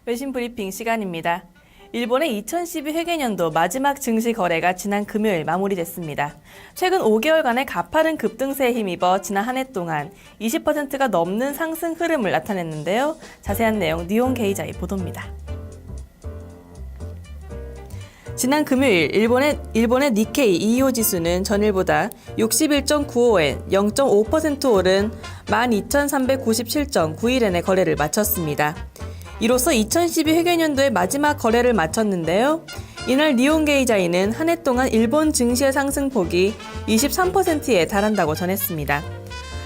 외신 브리핑 시간입니다. 일본의 2012 회계년도 마지막 증시 거래가 지난 금요일 마무리됐습니다. 최근 5개월간의 가파른 급등세에 힘입어 지난 한 해 동안 20%가 넘는 상승 흐름을 나타냈는데요. 자세한 내용 니혼게이자의 보도입니다. 지난 금요일 일본의 니케이 225 지수는 전일보다 61.95엔 0.5% 오른 12,397.91엔의 거래를 마쳤습니다. 이로써 2012 회계년도의 마지막 거래를 마쳤는데요. 이날 니혼게이자이는 한 해 동안 일본 증시의 상승폭이 23%에 달한다고 전했습니다.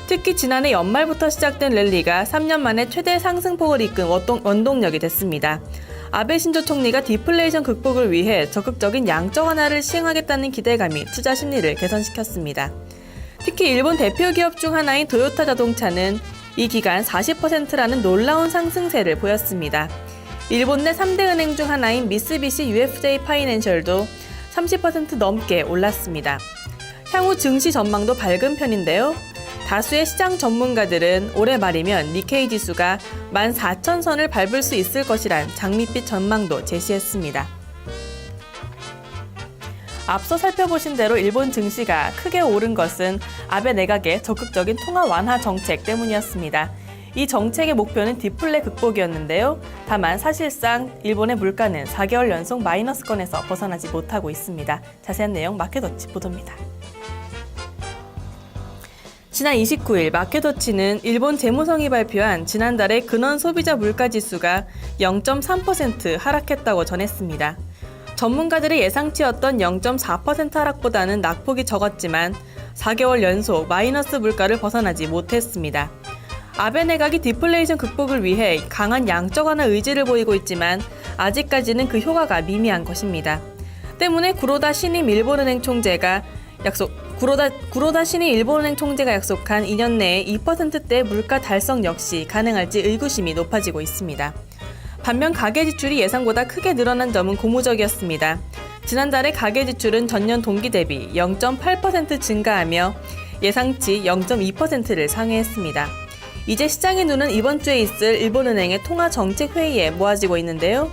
특히 지난해 연말부터 시작된 랠리가 3년 만에 최대 상승폭을 이끈 원동력이 됐습니다. 아베 신조 총리가 디플레이션 극복을 위해 적극적인 양적 완화를 시행하겠다는 기대감이 투자 심리를 개선시켰습니다. 특히 일본 대표 기업 중 하나인 도요타 자동차는 이 기간 40%라는 놀라운 상승세를 보였습니다. 일본 내 3대 은행 중 하나인 미쓰비시 UFJ 파이낸셜도 30% 넘게 올랐습니다. 향후 증시 전망도 밝은 편인데요. 다수의 시장 전문가들은 올해 말이면 니케이 지수가 14,000선을 밟을 수 있을 것이란 장밋빛 전망도 제시했습니다. 앞서 살펴보신 대로 일본 증시가 크게 오른 것은 아베 내각의 적극적인 통화 완화 정책 때문이었습니다. 이 정책의 목표는 디플레 극복이었는데요. 다만 사실상 일본의 물가는 4개월 연속 마이너스권에서 벗어나지 못하고 있습니다. 자세한 내용 마켓워치 보도입니다. 지난 29일 마켓워치는 일본 재무성이 발표한 지난달의 근원 소비자 물가지수가 0.3% 하락했다고 전했습니다. 전문가들의 예상치였던 0.4% 하락보다는 낙폭이 적었지만 4개월 연속 마이너스 물가를 벗어나지 못했습니다. 아베 내각이 디플레이션 극복을 위해 강한 양적 완화 의지를 보이고 있지만 아직까지는 그 효과가 미미한 것입니다. 때문에 구로다 신임 일본은행 총재가 약속한 2년 내에 2%대 물가 달성 역시 가능할지 의구심이 높아지고 있습니다. 반면 가계 지출이 예상보다 크게 늘어난 점은 고무적이었습니다. 지난달에 가계 지출은 전년 동기 대비 0.8% 증가하며 예상치 0.2%를 상회했습니다. 이제 시장의 눈은 이번 주에 있을 일본은행의 통화정책회의에 모아지고 있는데요.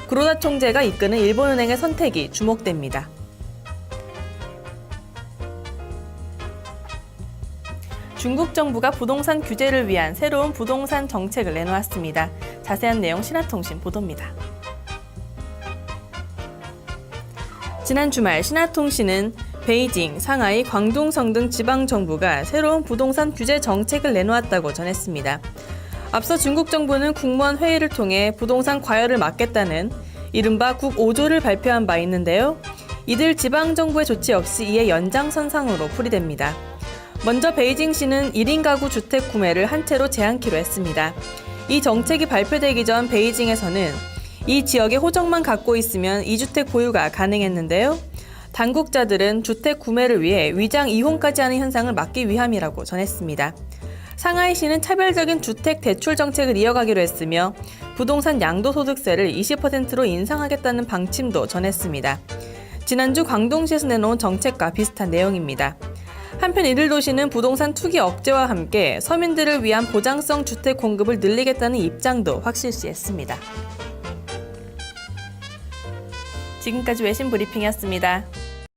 구로다 총재가 이끄는 일본은행의 선택이 주목됩니다. 중국 정부가 부동산 규제를 위한 새로운 부동산 정책을 내놓았습니다. 자세한 내용 신화통신 보도입니다. 지난 주말 신화통신은 베이징, 상하이, 광둥성 등 지방정부가 새로운 부동산 규제 정책을 내놓았다고 전했습니다. 앞서 중국 정부는 국무원 회의를 통해 부동산 과열을 막겠다는 이른바 국 5조를 발표한 바 있는데요. 이들 지방정부의 조치 역시 이에 연장선상으로 풀이됩니다. 먼저 베이징시는 1인 가구 주택 구매를 한 채로 제한키로 했습니다. 이 정책이 발표되기 전 베이징에서는 이 지역에 호적만 갖고 있으면 2주택 보유가 가능했는데요. 당국자들은 주택 구매를 위해 위장 이혼까지 하는 현상을 막기 위함이라고 전했습니다. 상하이시는 차별적인 주택 대출 정책을 이어가기로 했으며 부동산 양도소득세를 20%로 인상하겠다는 방침도 전했습니다. 지난주 광동시에서 내놓은 정책과 비슷한 내용입니다. 한편 이들 도시는 부동산 투기 억제와 함께 서민들을 위한 보장성 주택 공급을 늘리겠다는 입장도 확실시했습니다. 지금까지 외신 브리핑이었습니다.